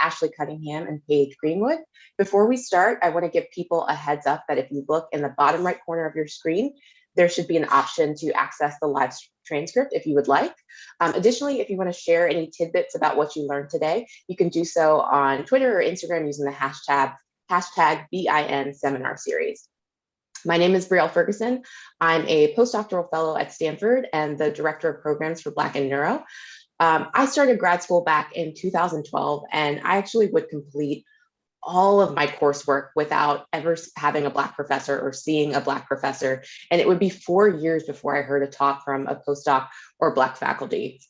Ashley Cunningham and Paige Greenwood. Before we start, I want to give people a heads up that if you look in the bottom right corner of your screen, there should be an option to access the live transcript if you would like. Additionally, if you want to share any tidbits about what you learned today, you can do so on Twitter or Instagram using the hashtag BIN seminar series. My name is Brielle Ferguson. I'm a postdoctoral fellow at Stanford and the director of programs for Black in Neuro. I started grad school back in 2012, and I actually would complete all of my coursework without ever having a Black professor or seeing a Black professor. And it would be 4 years before I heard a talk from a postdoc or Black faculty.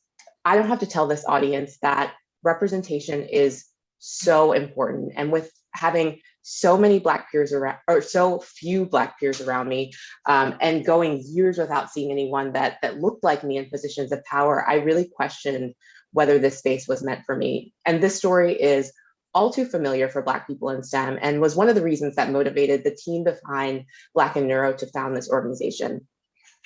I don't have to tell this audience that representation is so important. And with having so many Black peers around, or so few Black peers around me, and going years without seeing anyone that looked like me in positions of power, I really questioned whether this space was meant for me. And this story is all too familiar for Black people in STEM and was one of the reasons that motivated the team behind Black in Neuro to found this organization.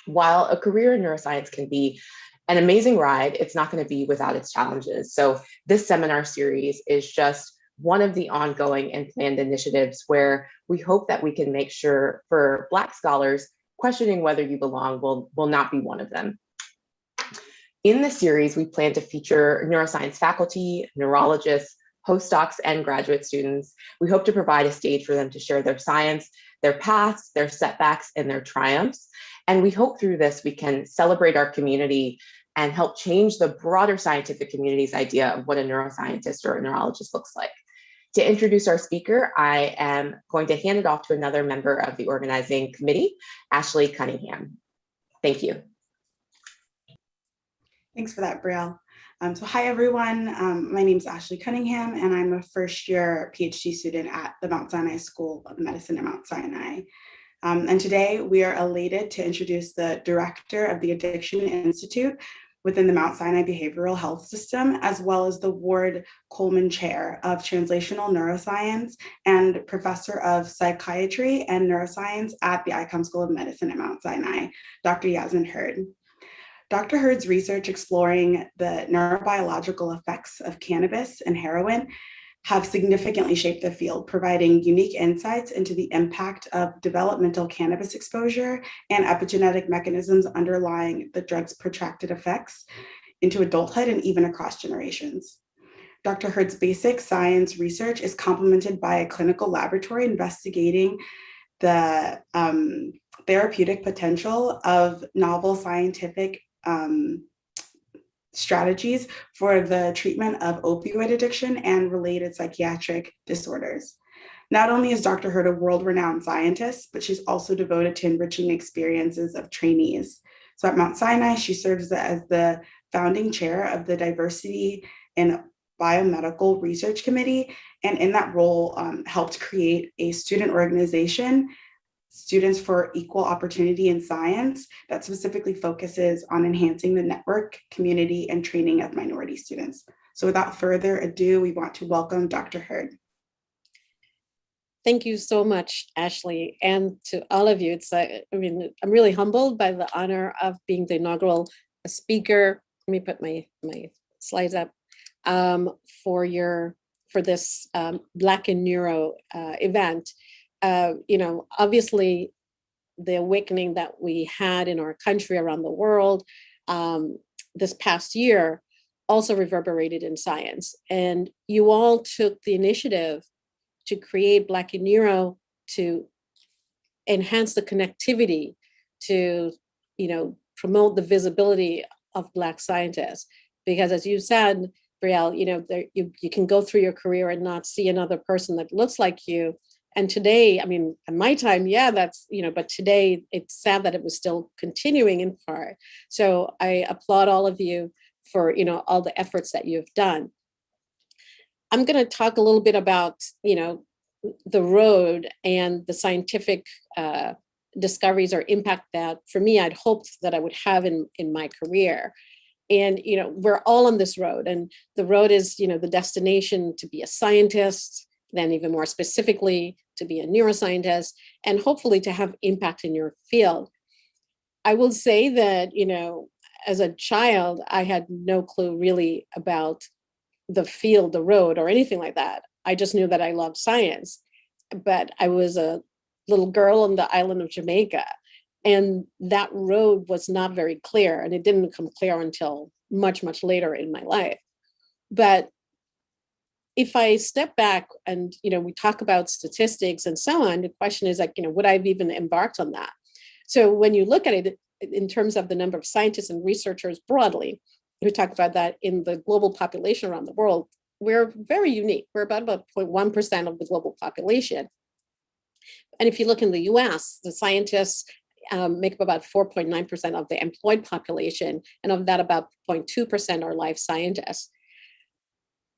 While a career in neuroscience can be an amazing ride, it's not going to be without its challenges. So this seminar series is just one of the ongoing and planned initiatives where we hope that we can make sure for Black scholars, questioning whether you belong will not be one of them. In this series, we plan to feature neuroscience faculty, neurologists, postdocs, and graduate students. We hope to provide a stage for them to share their science, their paths, their setbacks, and their triumphs. And we hope through this, we can celebrate our community and help change the broader scientific community's idea of what a neuroscientist or a neurologist looks like. To introduce our speaker, I am going to hand it off to another member of the organizing committee, Ashley Cunningham. Thank you. Thanks for that, Brielle. So hi, everyone. My name is Ashley Cunningham, and I'm a first-year PhD student at the Mount Sinai School of Medicine at Mount Sinai. And today, we are elated to introduce the director of the Addiction Institute within the Mount Sinai Behavioral Health System, as well as the Ward Coleman Chair of Translational Neuroscience and Professor of Psychiatry and Neuroscience at the Icahn School of Medicine at Mount Sinai, Dr. Yasmin Hurd. Dr. Hurd's research exploring the neurobiological effects of cannabis and heroin have significantly shaped the field, providing unique insights into the impact of developmental cannabis exposure and epigenetic mechanisms underlying the drug's protracted effects into adulthood and even across generations. Dr. Hurd's basic science research is complemented by a clinical laboratory investigating the therapeutic potential of novel scientific strategies for the treatment of opioid addiction and related psychiatric disorders. Not only is Dr. Hurd a world-renowned scientist, but she's also devoted to enriching experiences of trainees. So at Mount Sinai, she serves as the founding chair of the Diversity and Biomedical Research Committee, and in that role helped create a student organization, Students for Equal Opportunity in Science, that specifically focuses on enhancing the network, community, and training of minority students. So without further ado, we want to welcome Dr. Hurd. Thank you so much, Ashley, and to all of you. I'm really humbled by the honor of being the inaugural speaker. Let me put my slides up for this Black in Neuro event. Obviously, the awakening that we had in our country, around the world, this past year also reverberated in science. And you all took the initiative to create Black in Neuro to enhance the connectivity, to promote the visibility of Black scientists. Because as you said, Brielle, you can go through your career and not see another person that looks like you. And today, in my time, that's, but today it's sad that it was still continuing in part. So I applaud all of you for, all the efforts that you've done. I'm going to talk a little bit about, the road and the scientific discoveries or impact that, for me, I'd hoped that I would have in my career. And, we're all on this road, and the road is, the destination to be a scientist, then even more specifically to be a neuroscientist, and hopefully to have impact in your field. I will say that, as a child, I had no clue really about the field, the road, or anything like that. I just knew that I loved science. But I was a little girl on the island of Jamaica, and that road was not very clear, and it didn't become clear until much, much later in my life. But if I step back and, we talk about statistics and so on, the question is like, would I have even embarked on that? So when you look at it in terms of the number of scientists and researchers broadly, we talk about that in the global population around the world, we're very unique. We're about 0.1% of the global population. And if you look in the US, the scientists make up about 4.9% of the employed population, and of that, about 0.2% are life scientists.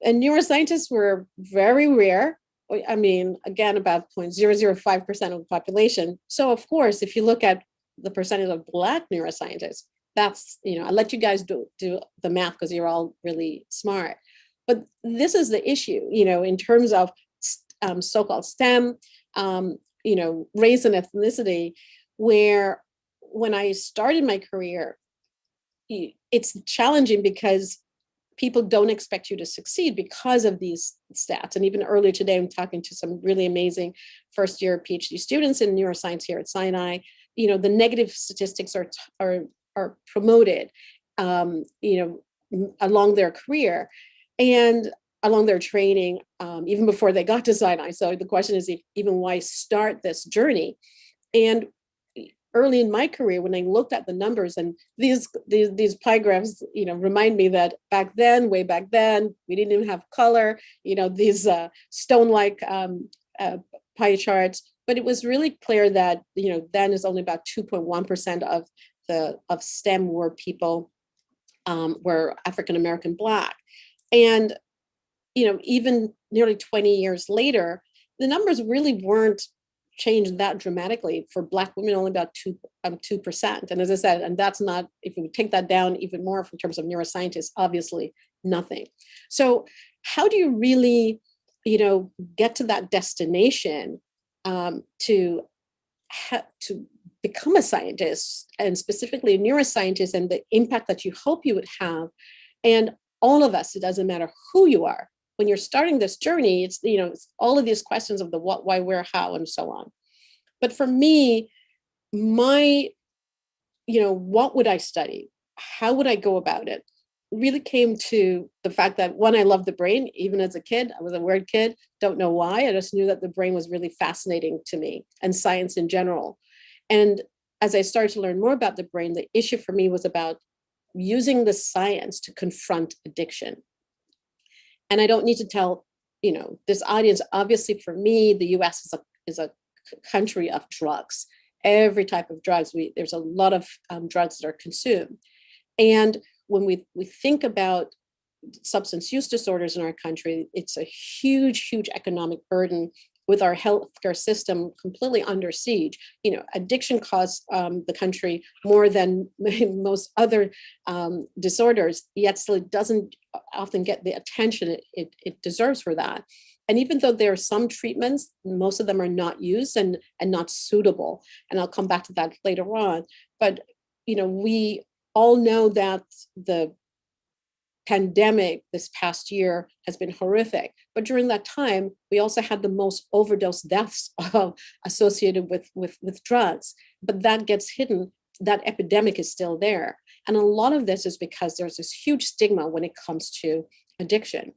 And neuroscientists were very rare. I mean, again, about 0.005% of the population. So of course, if you look at the percentage of Black neuroscientists, that's, I'll let you guys do the math because you're all really smart. But this is the issue, in terms of so-called STEM, race and ethnicity, where when I started my career, it's challenging because people don't expect you to succeed because of these stats. And even earlier today, I'm talking to some really amazing first-year PhD students in neuroscience here at Sinai. The negative statistics are promoted, along their career and along their training, even before they got to Sinai. So the question is, even why start this journey? And early in my career, when I looked at the numbers, and these pie graphs, remind me that way back then, we didn't even have color, these stone-like pie charts. But it was really clear that, then is only about 2.1% of STEM were people, were African-American Black. And, even nearly 20 years later, the numbers really weren't changed that dramatically. For Black women, only about 2%. And as I said, and that's not, if we take that down even more in terms of neuroscientists, obviously nothing. So how do you really, get to that destination to become a scientist, and specifically a neuroscientist, and the impact that you hope you would have? And all of us, it doesn't matter who you are, when you're starting this journey, it's, it's all of these questions of the what, why, where, how, and so on. But for me, my, what would I study? How would I go about it? Really came to the fact that, one, I love the brain. Even as a kid, I was a weird kid, don't know why. I just knew that the brain was really fascinating to me, and science in general. And as I started to learn more about the brain, the issue for me was about using the science to confront addiction. And I don't need to tell, this audience, obviously for me, the US is a country of drugs. Every type of drugs, there's a lot of drugs that are consumed. And when we think about substance use disorders in our country, it's a huge, huge economic burden, with our healthcare system completely under siege. Addiction costs the country more than most other disorders, yet still it doesn't often get the attention it deserves for that. And even though there are some treatments, most of them are not used and not suitable. And I'll come back to that later on. But, we all know that the pandemic this past year has been horrific. But during that time, we also had the most overdose deaths associated with drugs. But that gets hidden. That epidemic is still there. And a lot of this is because there's this huge stigma when it comes to addiction.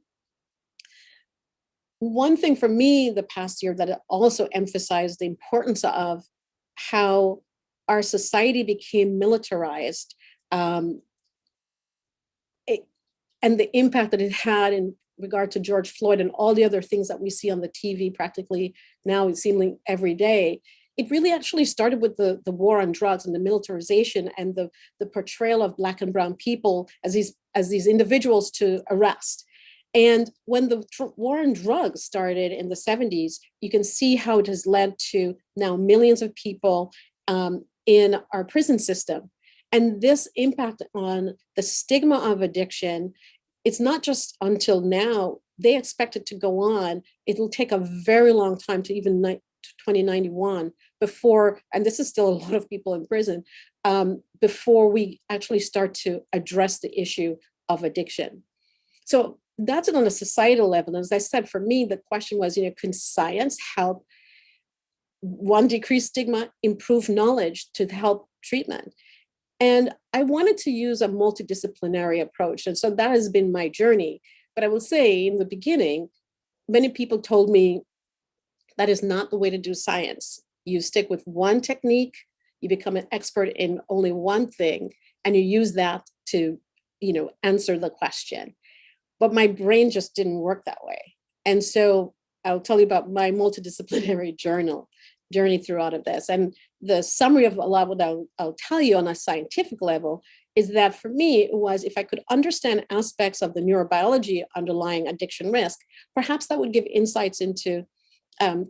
One thing for me the past year that also emphasized the importance of how our society became militarized, and the impact that it had in regard to George Floyd and all the other things that we see on the TV practically now, it seems like every day. It really actually started with the war on drugs and the militarization and the portrayal of Black and brown people as these individuals to arrest. And when the war on drugs started in the 70s, you can see how it has led to now millions of people in our prison system. And this impact on the stigma of addiction, it's not just until now. They expect it to go on. It'll take a very long time to even 2091 before, and this is still a lot of people in prison, before we actually start to address the issue of addiction. So that's it on a societal level. And as I said, for me, the question was, can science help, one, decrease stigma, improve knowledge to help treatment? And I wanted to use a multidisciplinary approach. And so that has been my journey. But I will say in the beginning, many people told me that is not the way to do science. You stick with one technique, you become an expert in only one thing, and you use that to, answer the question. But my brain just didn't work that way. And so I'll tell you about my multidisciplinary journey through all of this. And the summary of a lot of what I'll tell you on a scientific level is that for me, it was if I could understand aspects of the neurobiology underlying addiction risk, perhaps that would give insights into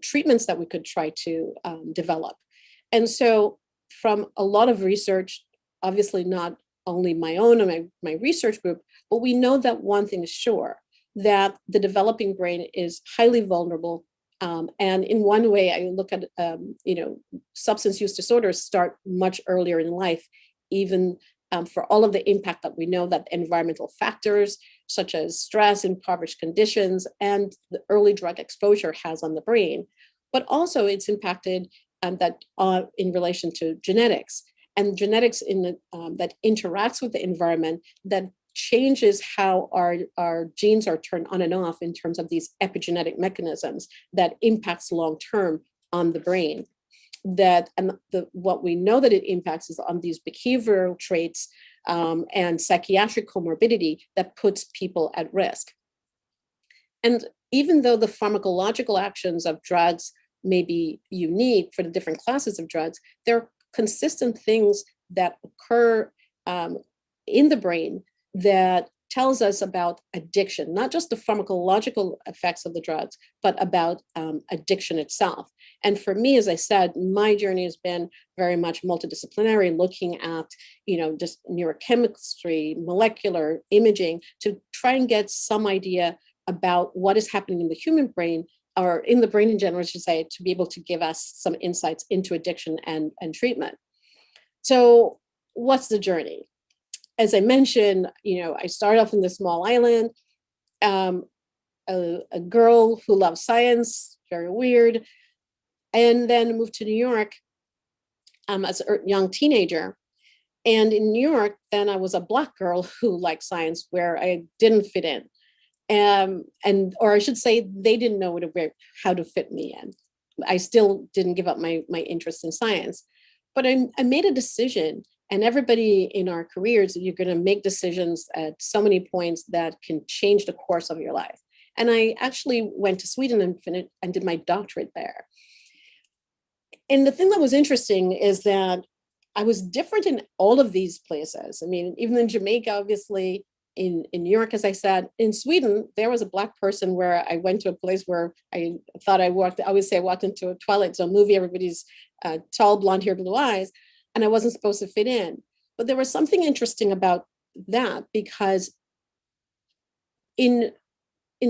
treatments that we could try to develop. And so from a lot of research, obviously not only my own and my research group, but we know that one thing is sure, that the developing brain is highly vulnerable. And in one way, I look at, substance use disorders start much earlier in life, even for all of the impact that we know that environmental factors, such as stress, impoverished conditions, and the early drug exposure has on the brain. But also it's impacted that in relation to genetics. And genetics that interacts with the environment that changes how our genes are turned on and off in terms of these epigenetic mechanisms that impacts long-term on the brain. What we know that it impacts is on these behavioral traits and psychiatric comorbidity that puts people at risk. And even though the pharmacological actions of drugs may be unique for the different classes of drugs, there are consistent things that occur in the brain that tells us about addiction, not just the pharmacological effects of the drugs, but about addiction itself. And for me, as I said, my journey has been very much multidisciplinary, looking at, just neurochemistry, molecular imaging, to try and get some idea about what is happening in the human brain, or in the brain in general, I should say, to be able to give us some insights into addiction and treatment. So what's the journey? As I mentioned, I started off in this small island, a girl who loves science, very weird, and then moved to New York as a young teenager. And in New York, then I was a Black girl who liked science, where I didn't fit in. Or I should say, they didn't know how to fit me in. I still didn't give up my interest in science, but I made a decision. And everybody in our careers, you're going to make decisions at so many points that can change the course of your life. And I actually went to Sweden and did my doctorate there. And the thing that was interesting is that I was different in all of these places. I mean, even in Jamaica, obviously, in New York, as I said, in Sweden, there was a Black person where I went to a place where I thought I always say I walked into a Twilight Zone movie, everybody's tall, blonde hair, blue eyes, and I wasn't supposed to fit in. But there was something interesting about that, because in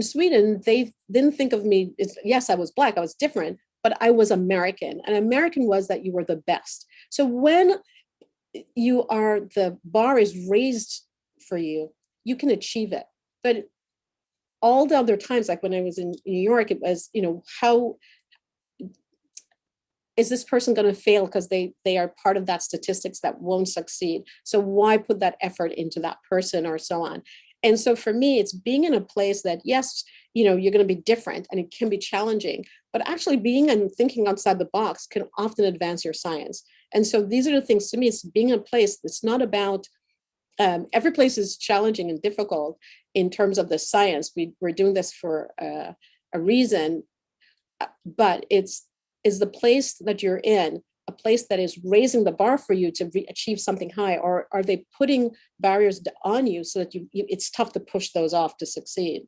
Sweden, they didn't think of me, yes, I was Black, I was different, but I was American. And American was that you were the best. So when the bar is raised for you, you can achieve it. But all the other times, like when I was in New York, it was, how is this person going to fail because they are part of that statistics that won't succeed? So why put that effort into that person, or so on? And so for me, it's being in a place that, yes, you're going to be different and it can be challenging, but actually being and thinking outside the box can often advance your science. And so these are the things, to me, it's being in a place that's not about, every place is challenging and difficult in terms of the science. We're doing this for a reason, but is the place that you're in a place that is raising the bar for you to achieve something high, or are they putting barriers on you so that it's tough to push those off to succeed?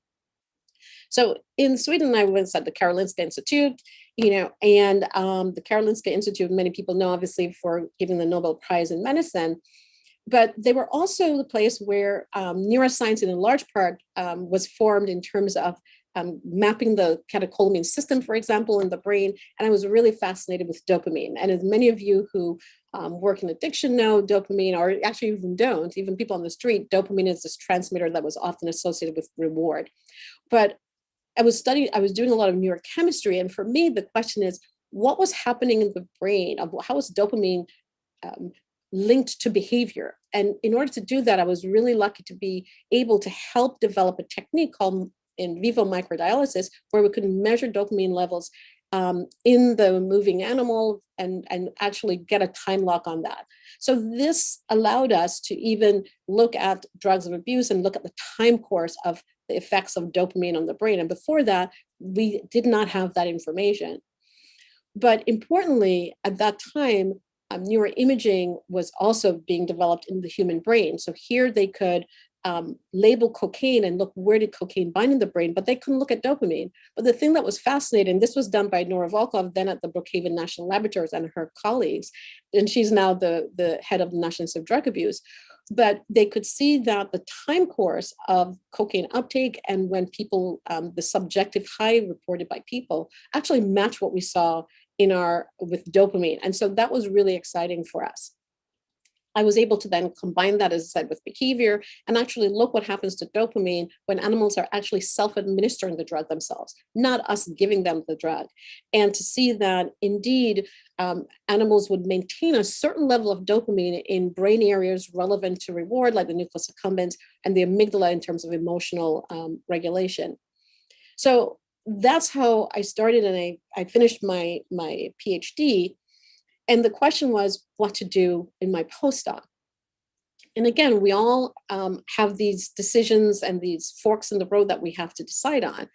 So in Sweden, I was at the Karolinska Institute, and the Karolinska Institute, many people know, obviously, for giving the Nobel Prize in medicine, but they were also the place where neuroscience, in a large part, was formed in terms of mapping the catecholamine system, for example, in the brain. And I was really fascinated with dopamine. And as many of you who work in addiction know, dopamine, or actually even don't, even people on the street, dopamine is this transmitter that was often associated with reward. But I was doing a lot of neurochemistry. And for me, the question is, what was happening in the brain? How was dopamine linked to behavior? And in order to do that, I was really lucky to be able to help develop a technique called in vivo microdialysis, where we could measure dopamine levels in the moving animal and actually get a time lock on that. So this allowed us to even look at drugs of abuse and look at the time course of the effects of dopamine on the brain. And before that, we did not have that information. But importantly, at that time, neuroimaging was also being developed in the human brain. So here they could label cocaine and look where did cocaine bind in the brain, but they couldn't look at dopamine. But the thing that was fascinating, this was done by Nora Volkov, then at the Brookhaven National Laboratories, and her colleagues, and she's now the head of the National Institute of Drug Abuse. But they could see that the time course of cocaine uptake and when people, the subjective high reported by people, actually matched what we saw with dopamine. And so that was really exciting for us. I was able to then combine that, as I said, with behavior and actually look what happens to dopamine when animals are actually self-administering the drug themselves, not us giving them the drug. And to see that indeed animals would maintain a certain level of dopamine in brain areas relevant to reward, like the nucleus accumbens and the amygdala in terms of emotional regulation. So that's how I started, and I finished my PhD. And the question was what to do in my postdoc. And again, we all have these decisions and these forks in the road that we have to decide on.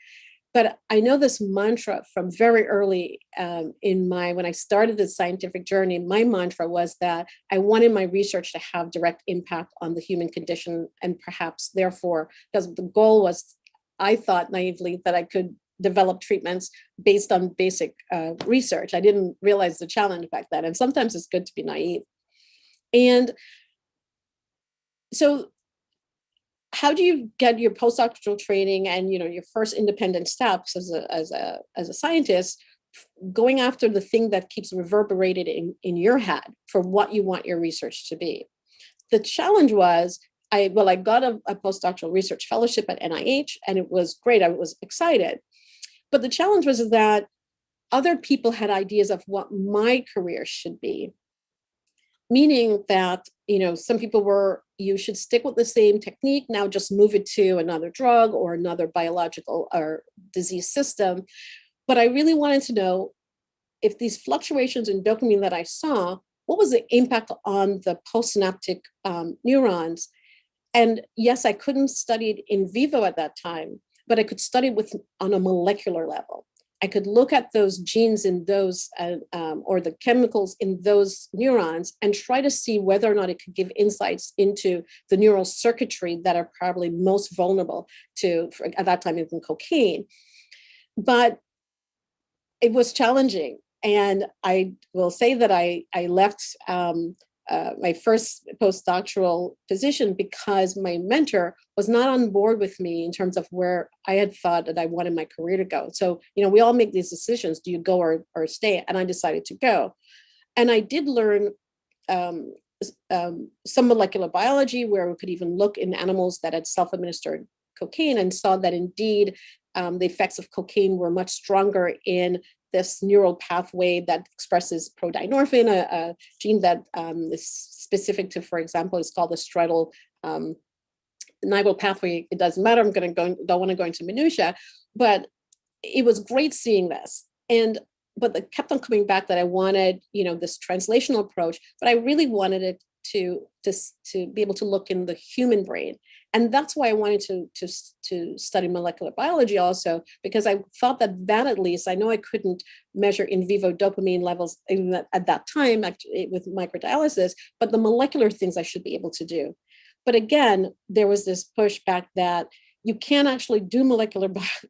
But I know this mantra from very early when I started the scientific journey, my mantra was that I wanted my research to have direct impact on the human condition, and perhaps therefore, because the goal was, I thought naively, that I could develop treatments based on basic research. I didn't realize the challenge back then. And sometimes it's good to be naive. And so how do you get your postdoctoral training and your first independent steps as a scientist, going after the thing that keeps reverberated in your head for what you want your research to be? The challenge was, I got a postdoctoral research fellowship at NIH, and it was great. I was excited. But the challenge was that other people had ideas of what my career should be, meaning that, some people were, you should stick with the same technique, now just move it to another drug or another biological or disease system. But I really wanted to know if these fluctuations in dopamine that I saw, what was the impact on the postsynaptic neurons? And yes, I couldn't study it in vivo at that time, but I could study it on a molecular level. I could look at those genes in those, or the chemicals in those neurons, and try to see whether or not it could give insights into the neural circuitry that are probably most vulnerable to, at that time, even cocaine. But it was challenging. And I will say that I left my first postdoctoral position because my mentor was not on board with me in terms of where I had thought that I wanted my career to go. So, we all make these decisions, do you go or stay? And I decided to go. And I did learn some molecular biology, where we could even look in animals that had self-administered cocaine, and saw that indeed the effects of cocaine were much stronger in this neural pathway that expresses prodynorphin, a gene that is specific to, for example, is called the striatal nigral pathway. It doesn't matter. Don't want to go into minutia, but it was great seeing this. But it kept on coming back that I wanted, this translational approach, but I really wanted it to be able to look in the human brain. And that's why I wanted to study molecular biology also, because I thought that at least, I know I couldn't measure in vivo dopamine levels at that time with microdialysis, but the molecular things I should be able to do. But again, there was this pushback that you can't actually do molecular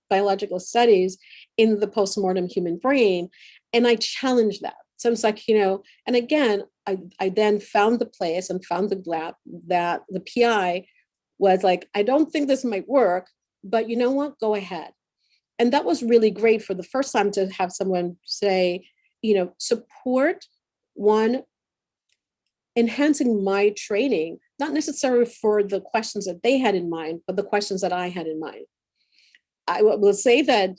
biological studies in the postmortem human brain. And I challenged that. So it's like, and again, I then found the place and found the lab that the PI was like, I don't think this might work, but you know what, go ahead. And that was really great for the first time to have someone say, support one, enhancing my training, not necessarily for the questions that they had in mind, but the questions that I had in mind. I will say that,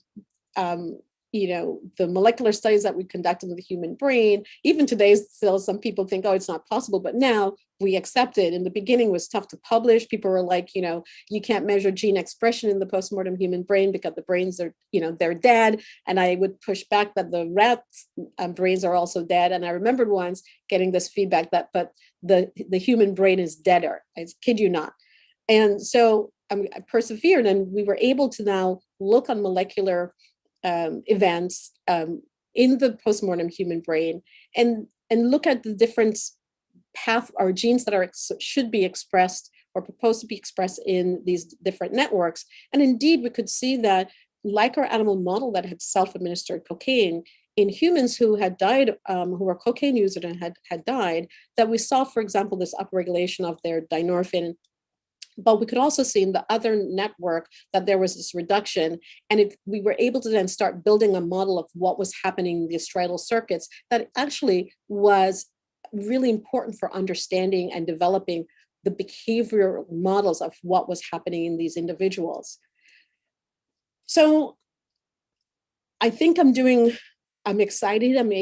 the molecular studies that we conducted with the human brain, even today, still some people think, oh, it's not possible, but now we accept it. In the beginning, it was tough to publish. People were like, you can't measure gene expression in the postmortem human brain because the brains are, they're dead. And I would push back that the rats' brains are also dead. And I remembered once getting this feedback but the human brain is deader. I kid you not. And so I persevered, and we were able to now look on molecular events in the postmortem human brain and look at the different path or genes that should be expressed or proposed to be expressed in these different networks. And indeed, we could see that, like our animal model that had self-administered cocaine, in humans who had died, who were cocaine users and had died, that we saw, for example, this upregulation of their dynorphin. But we could also see in the other network that there was this reduction. And we were able to then start building a model of what was happening in the striatal circuits that actually was really important for understanding and developing the behavioral models of what was happening in these individuals. So I think I'm excited, I'm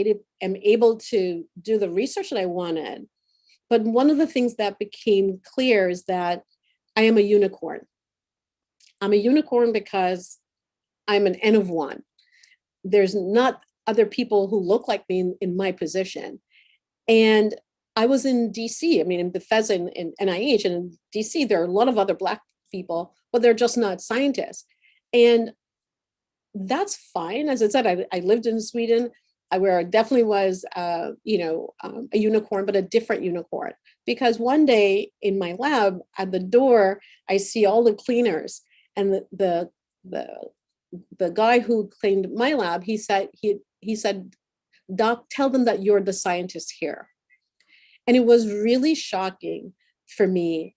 able to do the research that I wanted. But one of the things that became clear is that I am a unicorn. I'm a unicorn because I'm an N of one. There's not other people who look like me in my position. And I was in DC, in Bethesda and NIH, and in DC, there are a lot of other Black people, but they're just not scientists. And that's fine. As I said, I lived in Sweden, where I definitely was, a unicorn, but a different unicorn. Because one day in my lab, at the door, I see all the cleaners, and the guy who cleaned my lab, he said, "Doc, tell them that you're the scientist here." And it was really shocking for me,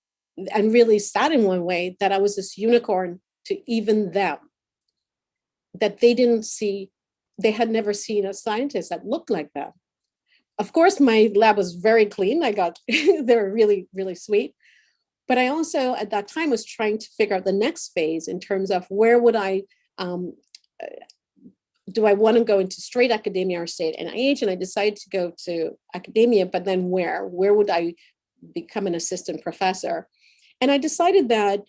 and really sad in one way, that I was this unicorn to even them, that they had never seen a scientist that looked like that. Of course, my lab was very clean. They were really, really sweet. But I also, at that time, was trying to figure out the next phase in terms of where would do I want to go into straight academia or stay at NIH? And I decided to go to academia, but then where would I become an assistant professor? And I decided that,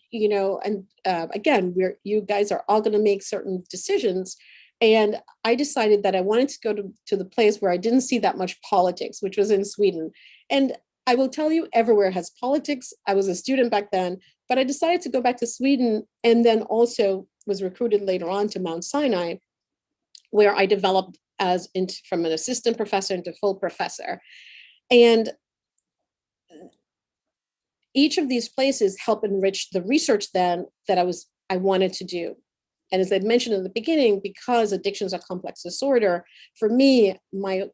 again, you guys are all going to make certain decisions. And I decided that I wanted to go to the place where I didn't see that much politics, which was in Sweden. And I will tell you, everywhere has politics. I was a student back then, but I decided to go back to Sweden, and then also was recruited later on to Mount Sinai, where I developed from an assistant professor into full professor. And each of these places help enrich the research then that I wanted to do. And as I mentioned in the beginning, because addiction is a complex disorder, for me, my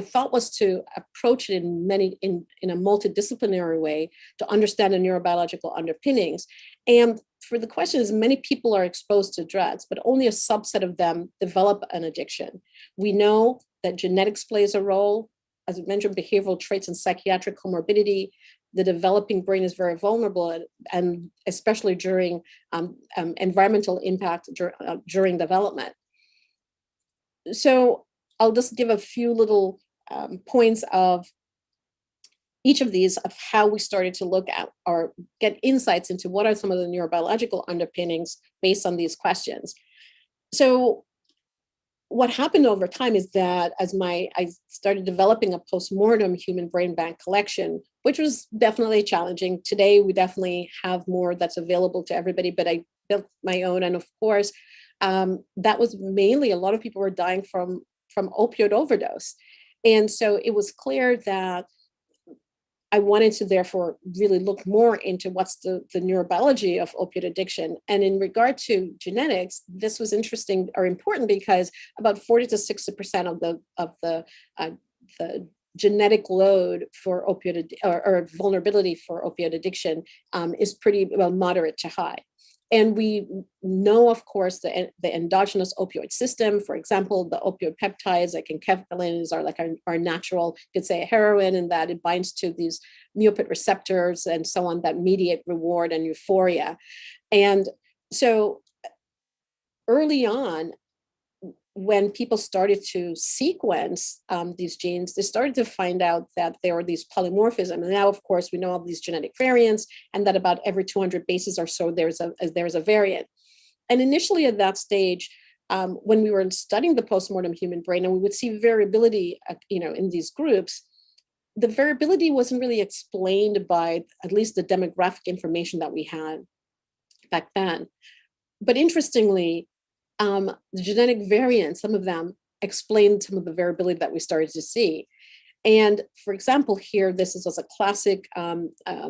thought was to approach it in a multidisciplinary way to understand the neurobiological underpinnings. And for the question is, many people are exposed to drugs, but only a subset of them develop an addiction. We know that genetics plays a role. As I mentioned, behavioral traits and psychiatric comorbidity. The developing brain is very vulnerable, and especially during environmental impact during development. So I'll just give a few little points of each of these, of how we started to look at or get insights into what are some of the neurobiological underpinnings based on these questions. So what happened over time is that I started developing a postmortem human brain bank collection, which was definitely challenging. Today, we definitely have more that's available to everybody, but I built my own. And of course, that was mainly, a lot of people were dying from opioid overdose. And so it was clear that I wanted to therefore really look more into what's the neurobiology of opioid addiction. And in regard to genetics, this was interesting or important because about 40 to 60% of the genetic load for opioid or vulnerability for opioid addiction is pretty well moderate to high. And we know, of course, the endogenous opioid system. For example, the opioid peptides like enkephalins are like our natural, you could say, heroin, in that it binds to these mu receptors and so on that mediate reward and euphoria. And so early on, when people started to sequence these genes, they started to find out that there were these polymorphisms. And now, of course, we know all these genetic variants, and that about every 200 bases or so, there's a variant. And initially at that stage, when we were studying the postmortem human brain, and we would see variability, in these groups, the variability wasn't really explained by at least the demographic information that we had back then. But interestingly, the genetic variants, some of them explain some of the variability that we started to see. And for example, here, this is a classic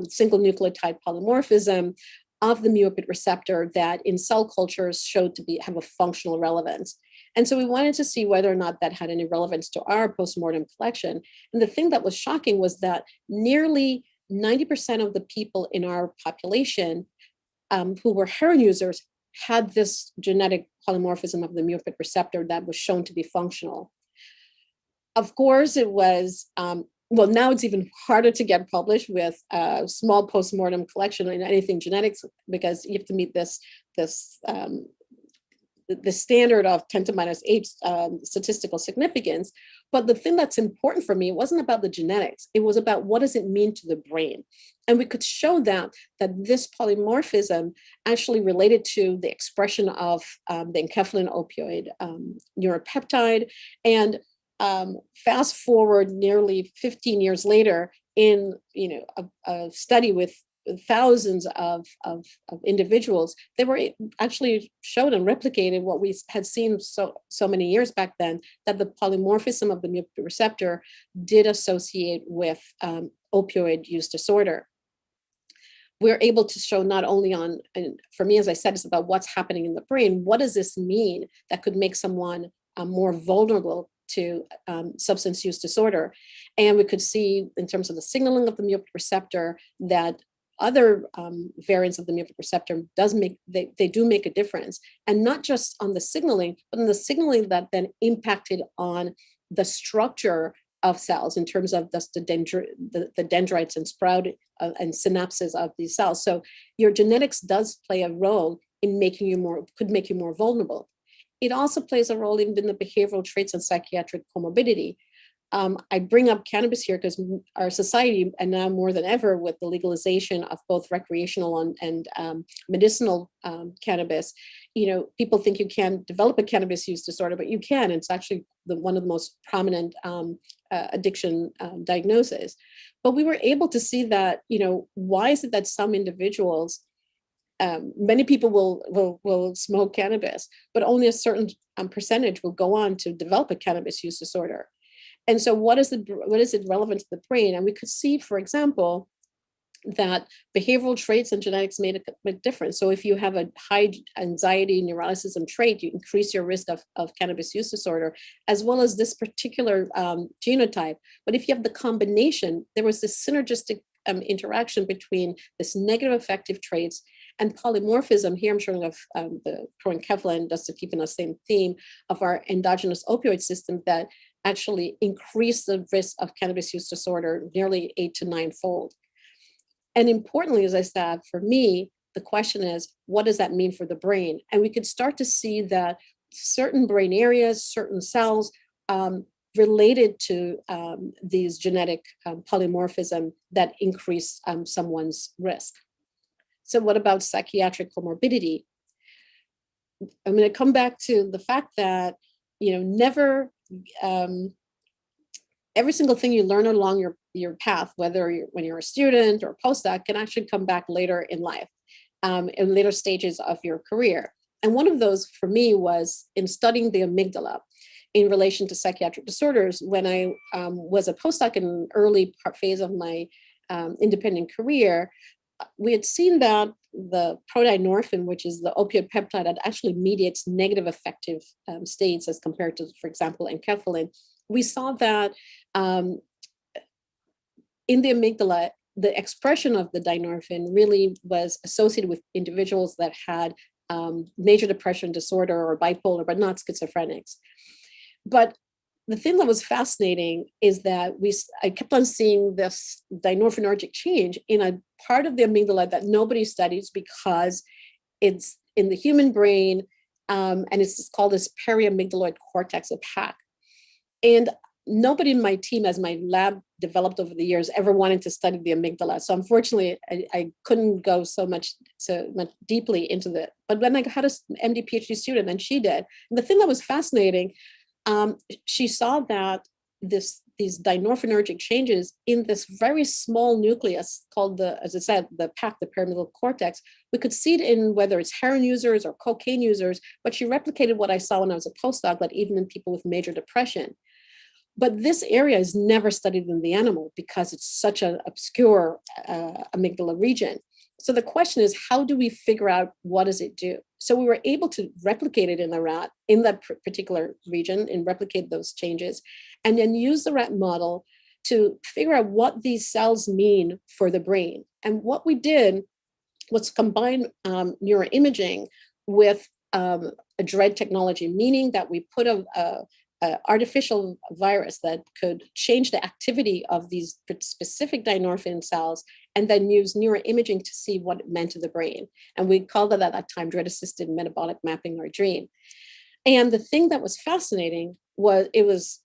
single nucleotide polymorphism of the mu receptor that in cell cultures showed to have a functional relevance. And so we wanted to see whether or not that had any relevance to our postmortem collection. And the thing that was shocking was that nearly 90% of the people in our population who were heroin users had this genetic polymorphism of the mu receptor that was shown to be functional. Of course, it was, now it's even harder to get published with a small postmortem collection in anything genetics, because you have to meet the standard of 10 to minus 8 statistical significance. But the thing that's important for me, it wasn't about the genetics. It was about what does it mean to the brain. And we could show that this polymorphism actually related to the expression of the enkephalin opioid neuropeptide. And fast forward nearly 15 years later, in a study with thousands of individuals, they were actually showed and replicated what we had seen so many years back then, that the polymorphism of the mu receptor did associate with opioid use disorder. We're able to show not only on, and for me, as I said, it's about what's happening in the brain. What does this mean that could make someone more vulnerable to substance use disorder? And we could see in terms of the signaling of the mu receptor that other variants of the mu receptor they do make a difference, and not just on the signaling, but in the signaling that then impacted on the structure of cells in terms of the dendrites and sprout and synapses of these cells. So your genetics does play a role in could make you more vulnerable. It also plays a role in the behavioral traits and psychiatric comorbidity. I bring up cannabis here because our society, and now more than ever with the legalization of both recreational and medicinal cannabis, people think you can't develop a cannabis use disorder, but you can. It's actually one of the most prominent addiction diagnoses. But we were able to see that, why is it that some individuals, many people will smoke cannabis, but only a certain percentage will go on to develop a cannabis use disorder. And so what is it relevant to the brain? And we could see, for example, that behavioral traits and genetics made a big difference. So if you have a high anxiety neuroticism trait, you increase your risk of cannabis use disorder, as well as this particular genotype. But if you have the combination, there was this synergistic interaction between this negative affective traits and polymorphism. Here I'm showing of the proenkephalin, just to keep in the same theme of our endogenous opioid system, that actually increase the risk of cannabis use disorder nearly 8 to 9-fold. And importantly, as I said, for me, the question is, what does that mean for the brain? And we could start to see that certain brain areas, certain cells related to these genetic polymorphism that increase someone's risk. So what about psychiatric comorbidity? I'm going to come back to the fact that, never every single thing you learn along your path, whether when you're a student or a postdoc, can actually come back later in life, in later stages of your career. And one of those for me was in studying the amygdala in relation to psychiatric disorders. When I was a postdoc in an early phase of my independent career, we had seen that the prodynorphin, which is the opioid peptide that actually mediates negative affective states as compared to, for example, enkephalin. We saw that in the amygdala, the expression of the dynorphin really was associated with individuals that had major depression disorder or bipolar, but not schizophrenics. But the thing that was fascinating is that I kept on seeing this dynorphinergic change in a part of the amygdala that nobody studies because it's in the human brain, and it's called this periamygdaloid cortex opaque. And nobody in my team, as my lab developed over the years, ever wanted to study the amygdala. So unfortunately, I couldn't go so much deeply into that. But when I had a MD PhD student, and she did, and the thing that was fascinating, she saw that these dynorphinergic changes in this very small nucleus called as I said, the PAC, the pyramidal cortex. We could see it in whether it's heroin users or cocaine users, but she replicated what I saw when I was a postdoc, that even in people with major depression. But this area is never studied in the animal because it's such an obscure amygdala region. So the question is, how do we figure out what does it do? So we were able to replicate it in the rat in that particular region and replicate those changes, and then use the rat model to figure out what these cells mean for the brain. And what we did was combine neuroimaging with a dread technology, meaning that we put a artificial virus that could change the activity of these specific dynorphin cells, and then use neuroimaging to see what it meant to the brain. And we called it at that time dread-assisted metabolic mapping, or DREAM. And the thing that was fascinating was it was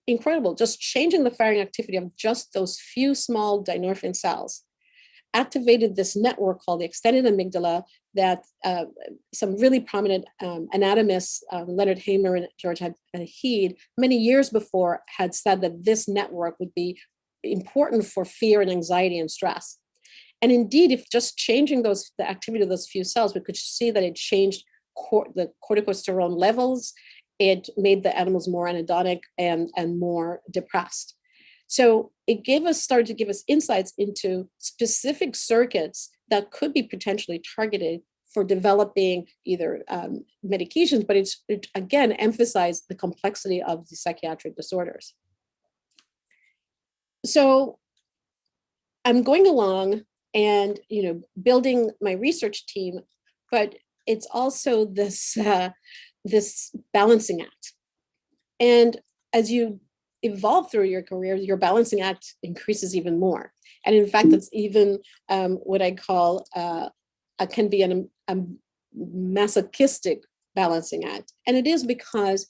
incredible. Just changing the firing activity of just those few small dynorphin cells activated this network called the extended amygdala that some really prominent anatomists, Leonard Hamer and George Heed, many years before had said that this network would be important for fear and anxiety and stress. And indeed, if just changing the activity of those few cells, we could see that it changed the corticosterone levels. It made the animals more anhedonic and more depressed. So it started to give us insights into specific circuits that could be potentially targeted for developing either medications, but it again emphasized the complexity of the psychiatric disorders. So I'm going along and building my research team, but it's also this balancing act. And as you evolve through your career, your balancing act increases even more. And in fact, it's even what I call can be a masochistic balancing act. And it is because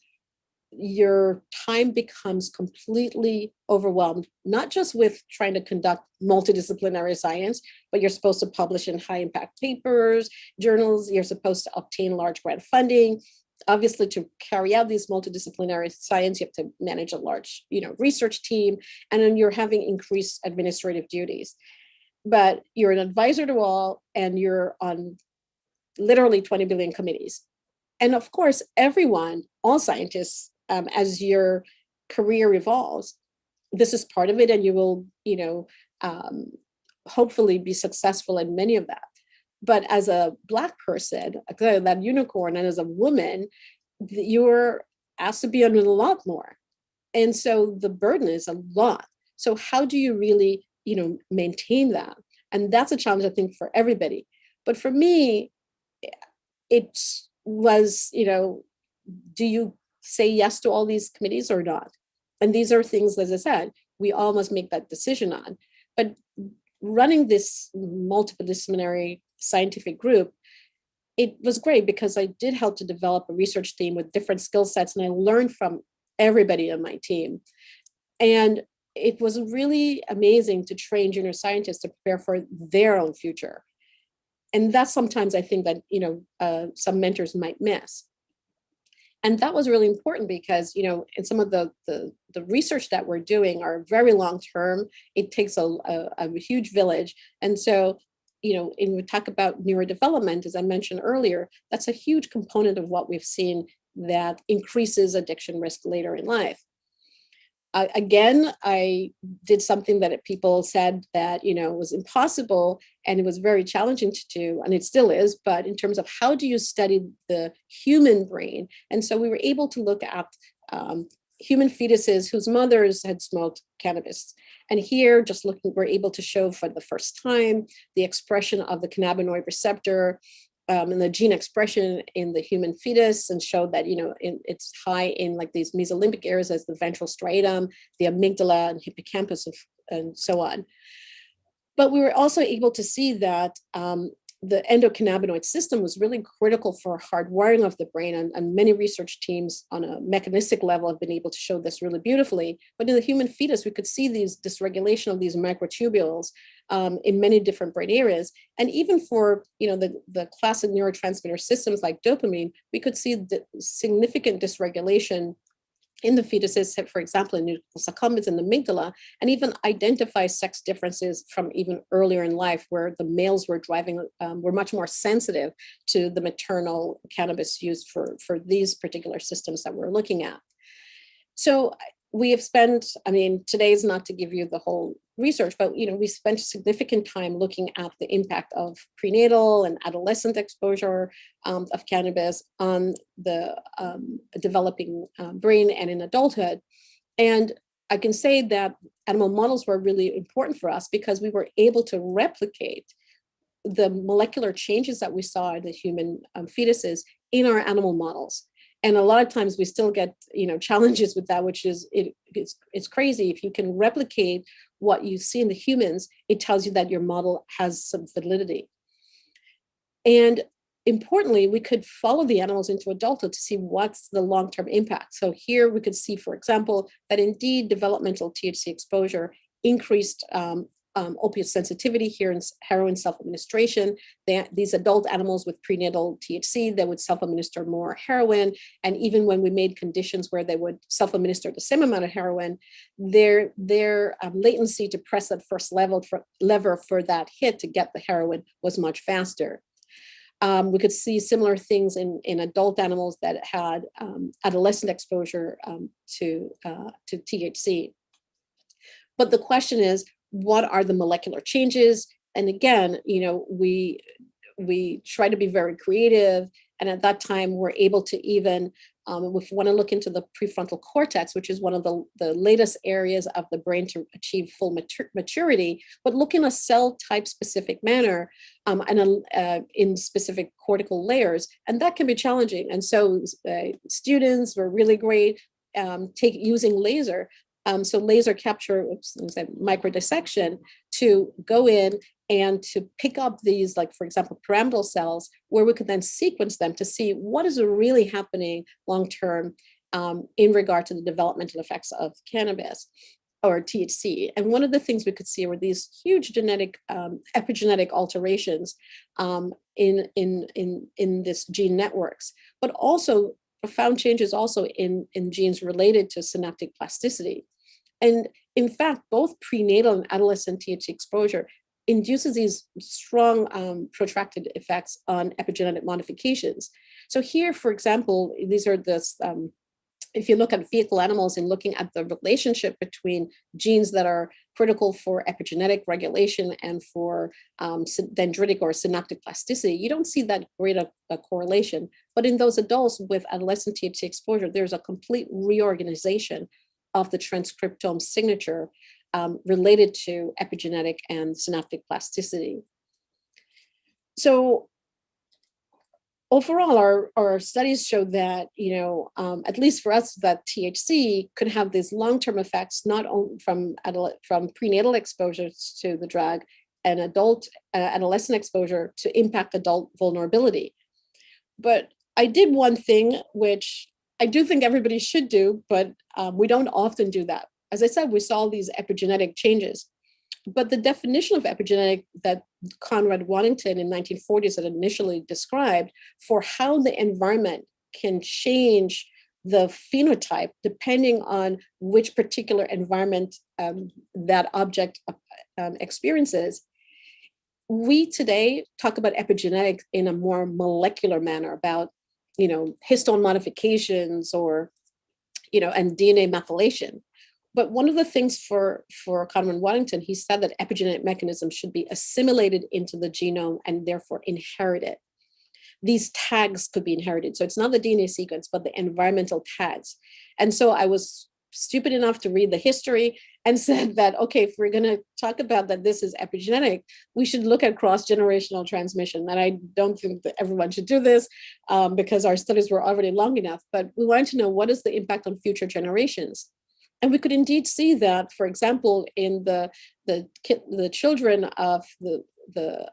your time becomes completely overwhelmed, not just with trying to conduct multidisciplinary science, but you're supposed to publish in high impact papers, journals, you're supposed to obtain large grant funding. Obviously, to carry out these multidisciplinary science, you have to manage a large, research team, and then you're having increased administrative duties. But you're an advisor to all, and you're on literally 20 billion committees. And of course, all scientists, as your career evolves, this is part of it, and you will, hopefully be successful in many of that. But as a Black person, that unicorn, and as a woman, you're asked to be on a lot more. And so the burden is a lot. So how do you really, maintain that? And that's a challenge, I think, for everybody. But for me, it was, do you say yes to all these committees or not? And these are things, as I said, we all must make that decision on. But running this multidisciplinary scientific group, it was great because I did help to develop a research team with different skill sets, and I learned from everybody on my team. And it was really amazing to train junior scientists to prepare for their own future. And that's sometimes I think that, some mentors might miss. And that was really important because, in some of the research that we're doing are very long-term. It takes a huge village. And so, when we talk about neurodevelopment, as I mentioned earlier, that's a huge component of what we've seen that increases addiction risk later in life. Again, I did something that people said that, was impossible, and it was very challenging to do, and it still is, but in terms of how do you study the human brain? And so we were able to look at human fetuses whose mothers had smoked cannabis. And here, just looking, we're able to show for the first time the expression of the cannabinoid receptor and the gene expression in the human fetus, and showed that, it's high in like these mesolimbic areas as the ventral striatum, the amygdala and hippocampus, and so on. But we were also able to see that the endocannabinoid system was really critical for hardwiring of the brain, and many research teams on a mechanistic level have been able to show this really beautifully. But in the human fetus, we could see these dysregulation of these microtubules in many different brain areas. And even for the classic neurotransmitter systems like dopamine, we could see the significant dysregulation in the fetuses, for example, in nucleus accumbens and the amygdala, and even identify sex differences from even earlier in life, where the males were much more sensitive to the maternal cannabis used for these particular systems that we're looking at. So we have spent, today is not to give you the whole research, but we spent significant time looking at the impact of prenatal and adolescent exposure of cannabis on the developing brain and in adulthood. And I can say that animal models were really important for us because we were able to replicate the molecular changes that we saw in the human fetuses in our animal models. And a lot of times we still get, challenges with that, which is it's crazy. If you can replicate what you see in the humans, it tells you that your model has some validity. And importantly, we could follow the animals into adulthood to see what's the long-term impact. So here we could see, for example, that indeed developmental THC exposure increased opioid sensitivity here in heroin self-administration. These adult animals with prenatal THC, they would self-administer more heroin. And even when we made conditions where they would self-administer the same amount of heroin, their latency to press that first lever for that hit to get the heroin was much faster. We could see similar things in adult animals that had adolescent exposure to THC. But the question is, what are the molecular changes? And again, we try to be very creative. And at that time, we're able to even, if you want to look into the prefrontal cortex, which is one of the latest areas of the brain to achieve full maturity, but look in a cell type specific manner and in specific cortical layers. And that can be challenging. And so students were really great using laser. So laser capture, microdissection, to go in and to pick up these, like, for example, pyramidal cells, where we could then sequence them to see what is really happening long-term in regard to the developmental effects of cannabis or THC. And one of the things we could see were these huge genetic epigenetic alterations in this gene networks, but also profound changes also in genes related to synaptic plasticity. And in fact, both prenatal and adolescent THC exposure induces these strong protracted effects on epigenetic modifications. So here, for example, these are if you look at vehicle animals and looking at the relationship between genes that are critical for epigenetic regulation and for dendritic or synaptic plasticity, you don't see that great a correlation. But in those adults with adolescent THC exposure, there's a complete reorganization of the transcriptome signature related to epigenetic and synaptic plasticity. So overall, our studies show that, at least for us, that THC could have these long-term effects, not only from prenatal exposures to the drug and adolescent exposure to impact adult vulnerability. But I did one thing, which I do think everybody should do, but we don't often do that. As I said, we saw these epigenetic changes, but the definition of epigenetic that Conrad Waddington in 1940s had initially described for how the environment can change the phenotype depending on which particular environment that object experiences. We today talk about epigenetic in a more molecular manner, about histone modifications or and DNA methylation. But one of the things for Conrad Waddington, he said that epigenetic mechanisms should be assimilated into the genome and therefore inherited. These tags could be inherited. So it's not the DNA sequence, but the environmental tags. And so I was stupid enough to read the history and said that, okay, if we're going to talk about that this is epigenetic, we should look at cross-generational transmission. And I don't think that everyone should do this because our studies were already long enough, but we wanted to know what is the impact on future generations. And we could indeed see that, for example, in the children of the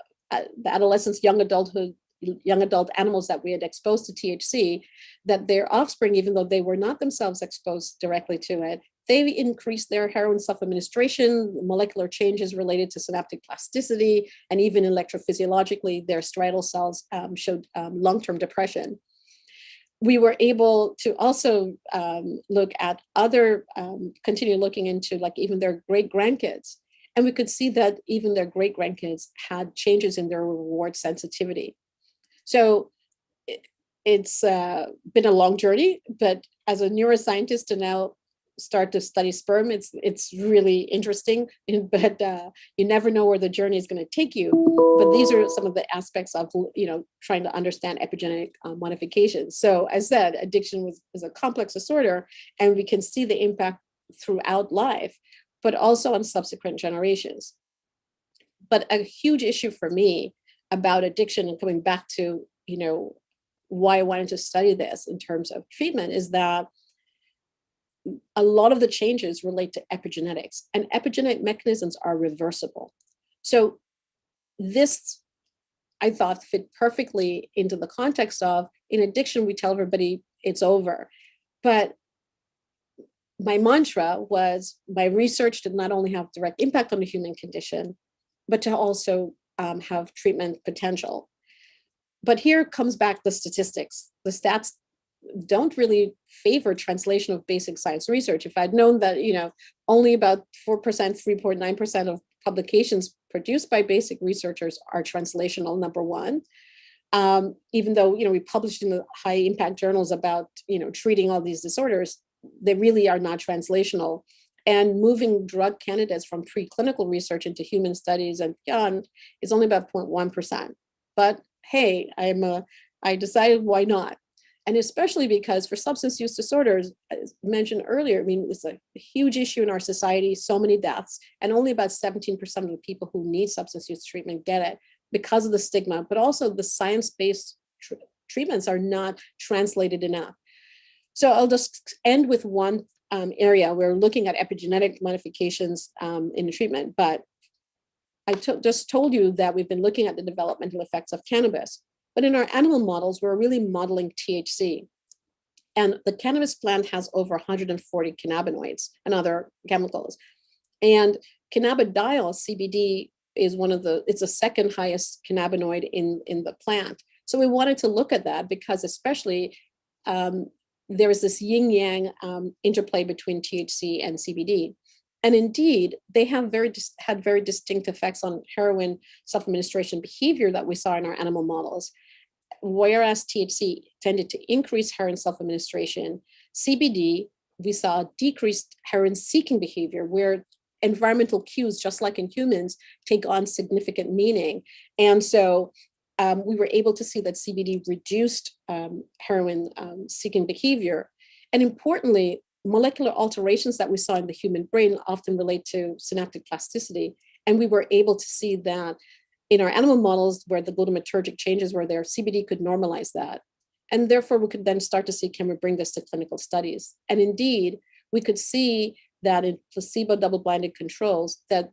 adolescents, young adult animals that we had exposed to THC, that their offspring, even though they were not themselves exposed directly to it, they increased their heroin self-administration, molecular changes related to synaptic plasticity, and even electrophysiologically, their striatal cells showed long-term depression. We were able to also look at other, continue looking into like even their great-grandkids. And we could see that even their great-grandkids had changes in their reward sensitivity. So it's been a long journey, but as a neuroscientist to now start to study sperm, it's really interesting, but you never know where the journey is going to take you. But these are some of the aspects of, trying to understand epigenetic modifications. So as said, addiction is a complex disorder, and we can see the impact throughout life, but also on subsequent generations. But a huge issue for me about addiction, and coming back to, why I wanted to study this in terms of treatment, is that a lot of the changes relate to epigenetics, and epigenetic mechanisms are reversible. So this, I thought, fit perfectly into the context of, in addiction, we tell everybody it's over. But my mantra was, my research did not only have direct impact on the human condition, but to also have treatment potential. But here comes back the statistics. The stats don't really favor translation of basic science research. If I'd known that, only about 4%, 3.9% of publications produced by basic researchers are translational, number one, even though, we published in the high impact journals about, treating all these disorders, they really are not translational. And moving drug candidates from preclinical research into human studies and beyond is only about 0.1%. But hey, I decided why not? And especially because for substance use disorders, as mentioned earlier, it's a huge issue in our society, so many deaths, and only about 17% of the people who need substance use treatment get it because of the stigma, but also the science-based treatments are not translated enough. So I'll just end with one area. We're looking at epigenetic modifications in the treatment, but I just told you that we've been looking at the developmental effects of cannabis. But in our animal models, we're really modeling THC. And the cannabis plant has over 140 cannabinoids and other chemicals. And cannabidiol, CBD, is it's the second highest cannabinoid in the plant. So we wanted to look at that because especially there is this yin-yang interplay between THC and CBD. And indeed, they have had very distinct effects on heroin self-administration behavior that we saw in our animal models. Whereas THC tended to increase heroin self-administration, CBD, we saw decreased heroin-seeking behavior, where environmental cues, just like in humans, take on significant meaning. And so we were able to see that CBD reduced heroin-seeking behavior. And importantly, molecular alterations that we saw in the human brain often relate to synaptic plasticity. And we were able to see that in our animal models where the glutamatergic changes were there, CBD could normalize that. And therefore, we could then start to see, can we bring this to clinical studies? And indeed, we could see that in placebo double-blinded controls that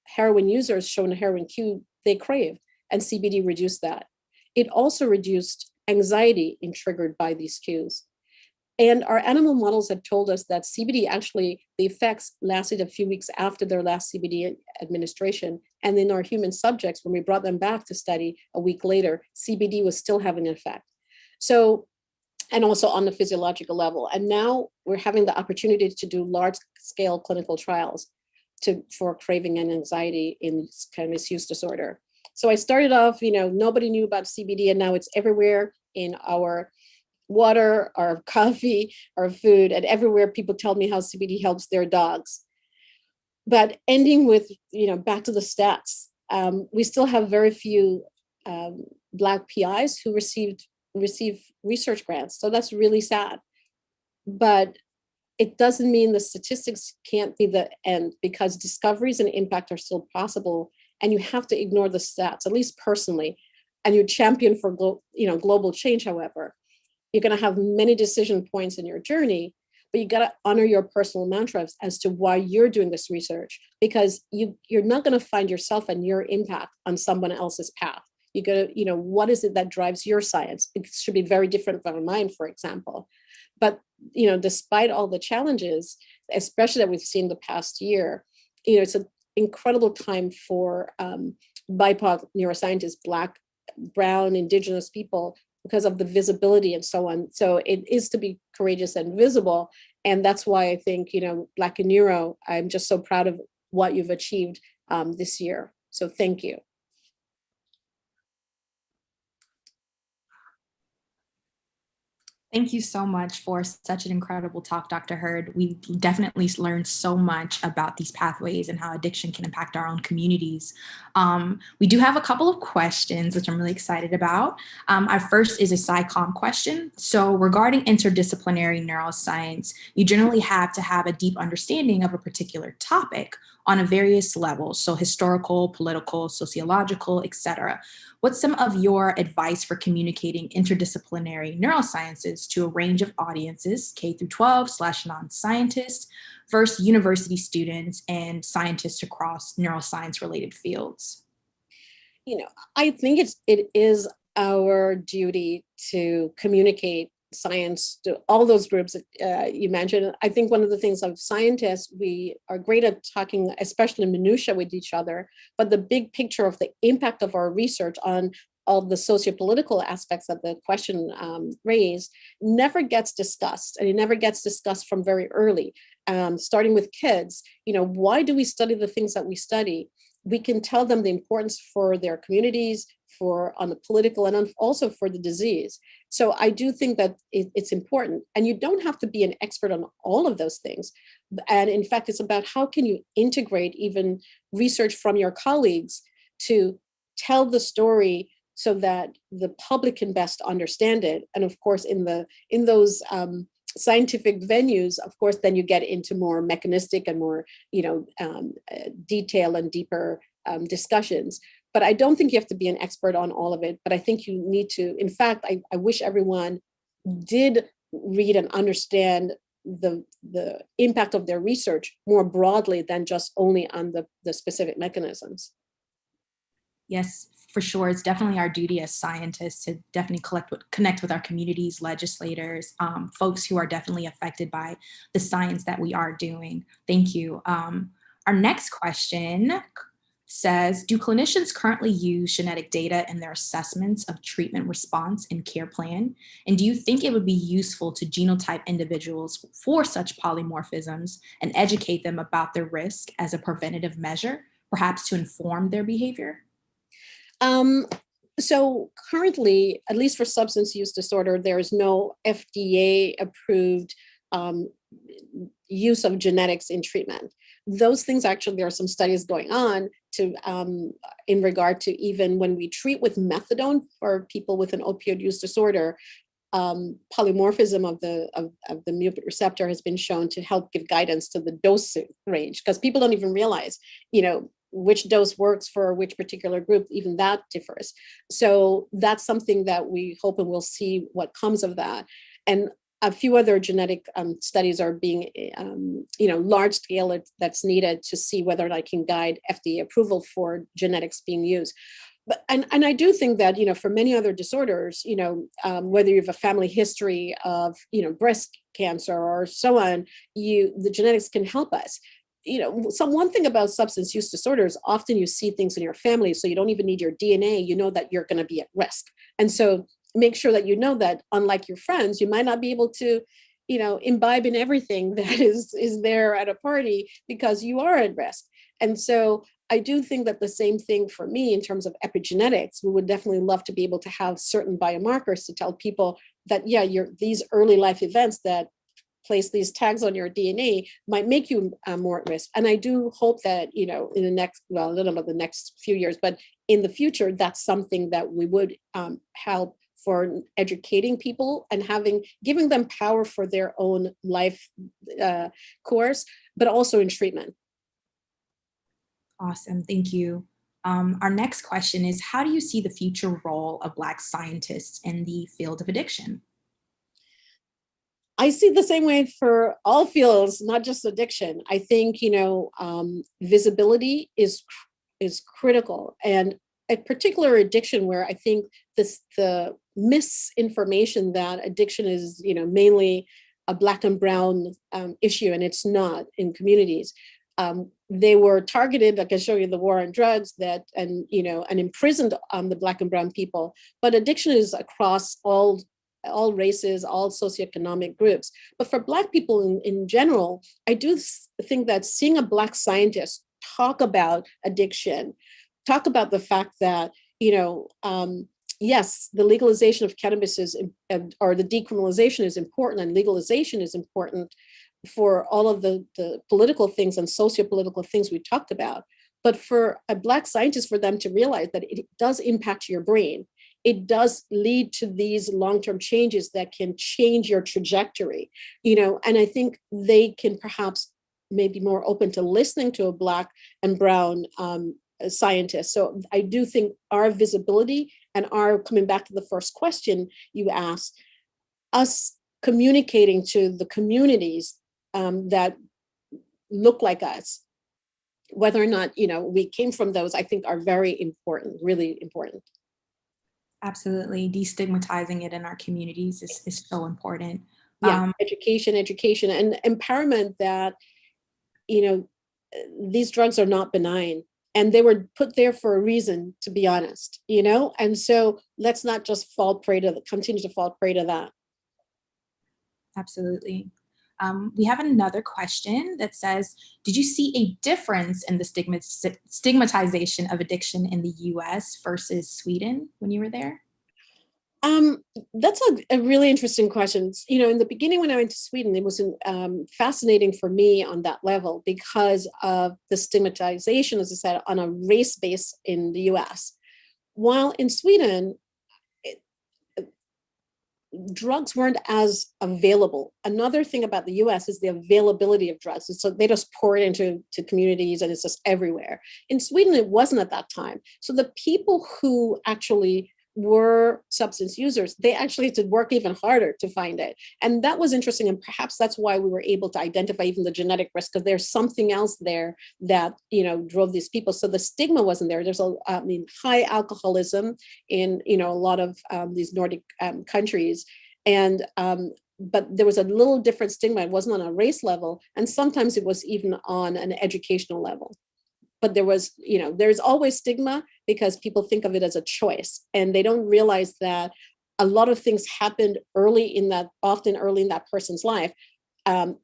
heroin users shown a heroin cue they craved, and CBD reduced that. It also reduced anxiety triggered by these cues. And our animal models had told us that CBD actually, the effects lasted a few weeks after their last CBD administration. And in our human subjects, when we brought them back to study a week later, CBD was still having an effect. So, and also on the physiological level. And now we're having the opportunity to do large scale clinical trials for craving and anxiety in kind of misuse disorder. So I started off, nobody knew about CBD, and now it's everywhere in our water, our coffee, our food, and everywhere people tell me how CBD helps their dogs. But ending with, back to the stats, we still have very few Black PIs who receive research grants. So that's really sad. But it doesn't mean the statistics can't be the end, because discoveries and impact are still possible, and you have to ignore the stats, at least personally. And you champion for global change. However, you're going to have many decision points in your journey, but you got to honor your personal mantras as to why you're doing this research, because you're not going to find yourself and your impact on someone else's path. You got to, what is it that drives your science? It should be very different from mine, for example. But, despite all the challenges, especially that we've seen the past year, it's an incredible time for BIPOC neuroscientists, Black, Brown, Indigenous people, because of the visibility and so on. So it is to be courageous and visible. And that's why I think, Black in Neuro, I'm just so proud of what you've achieved this year. So thank you. Thank you so much for such an incredible talk, Dr. Hurd. We definitely learned so much about these pathways and how addiction can impact our own communities. We do have a couple of questions, which I'm really excited about. Our first is a Icahn question. So regarding interdisciplinary neuroscience, you generally have to have a deep understanding of a particular topic on a various levels, so historical, political, sociological, etc. What's some of your advice for communicating interdisciplinary neurosciences to a range of audiences, K through 12 / non-scientists, versus university students and scientists across neuroscience related fields? I think it is our duty to communicate science to all those groups you mentioned. I think one of the things of scientists, we are great at talking, especially in minutia, with each other, but the big picture of the impact of our research on all the sociopolitical aspects that the question raised never gets discussed, and it never gets discussed from very early. Starting with kids, why do we study the things that we study? We can tell them the importance for their communities, on the political, and also for the disease. So I do think that it's important, and you don't have to be an expert on all of those things. And in fact, it's about how can you integrate even research from your colleagues to tell the story so that the public can best understand it. And of course, in those scientific venues, of course, then you get into more mechanistic and more, detail and deeper discussions. But I don't think you have to be an expert on all of it. But I think you need to, in fact, I wish everyone did read and understand the impact of their research more broadly than just only on the specific mechanisms. Yes, for sure. It's definitely our duty as scientists to definitely connect with our communities, legislators, folks who are definitely affected by the science that we are doing. Thank you. Our next question says, do clinicians currently use genetic data in their assessments of treatment response and care plan? And do you think it would be useful to genotype individuals for such polymorphisms and educate them about their risk as a preventative measure, perhaps to inform their behavior? So currently, at least for substance use disorder, there is no FDA approved use of genetics in treatment. Those things, actually, there are some studies going on to in regard to even when we treat with methadone for people with an opioid use disorder, polymorphism of the mu receptor has been shown to help give guidance to the dose range, because people don't even realize, which dose works for which particular group, even that differs. So that's something that we hope and we'll see what comes of that. And a few other genetic studies are being, large scale that's needed to see whether I can guide FDA approval for genetics being used. But and I do think that, for many other disorders, whether you have a family history of, breast cancer or so on, the genetics can help us. One thing about substance use disorders, often you see things in your family, so you don't even need your DNA, you know that you're going to be at risk. And so make sure that you know that, unlike your friends, you might not be able to, imbibe in everything that is there at a party because you are at risk. And so I do think that the same thing for me in terms of epigenetics, we would definitely love to be able to have certain biomarkers to tell people that, these early life events that place these tags on your DNA might make you more at risk. And I do hope that, in the next, I don't know about the next few years, but in the future, that's something that we would help for educating people and giving them power for their own life course, but also in treatment. Awesome, thank you. Our next question is, how do you see the future role of Black scientists in the field of addiction? I see the same way for all fields, not just addiction. I think, visibility is critical, and a particular addiction where I think the misinformation that addiction is, mainly a Black and brown issue, and it's not in communities. They were targeted, like I show you, the war on drugs and imprisoned the Black and brown people. But addiction is across all races, all socioeconomic groups. But for Black people in general, I do think that seeing a Black scientist talk about addiction, talk about the fact that, yes, the legalization of cannabis or the decriminalization is important, and legalization is important for all of the political things and socio-political things we talked about. But for a Black scientist, for them to realize that it does impact your brain, it does lead to these long-term changes that can change your trajectory, and I think they can perhaps maybe more open to listening to a Black and brown scientist. So I do think our visibility and coming back to the first question you asked, us communicating to the communities that look like us, whether or not, we came from those, I think are very important, really important. Absolutely. Destigmatizing it in our communities is so important. Yeah, education, and empowerment that, these drugs are not benign, and they were put there for a reason, to be honest, and so let's not just continue to fall prey to that. Absolutely. We have another question that says, did you see a difference in the stigmatization of addiction in the US versus Sweden when you were there? That's a really interesting question. In the beginning, when I went to Sweden, it was fascinating for me on that level because of the stigmatization, as I said, on a race base in the US. While in Sweden, drugs weren't as available. Another thing about the US is the availability of drugs. So they just pour it into communities and it's just everywhere. In Sweden, it wasn't at that time. So the people who actually were substance users, they actually had to work even harder to find it. And that was interesting. And perhaps that's why we were able to identify even the genetic risk, because there's something else there that, drove these people. So the stigma wasn't there. There's high alcoholism in, a lot of these Nordic countries. And, but there was a little different stigma. It wasn't on a race level. And sometimes it was even on an educational level. But there was, there's always stigma because people think of it as a choice, and they don't realize that a lot of things happened often early in that person's life,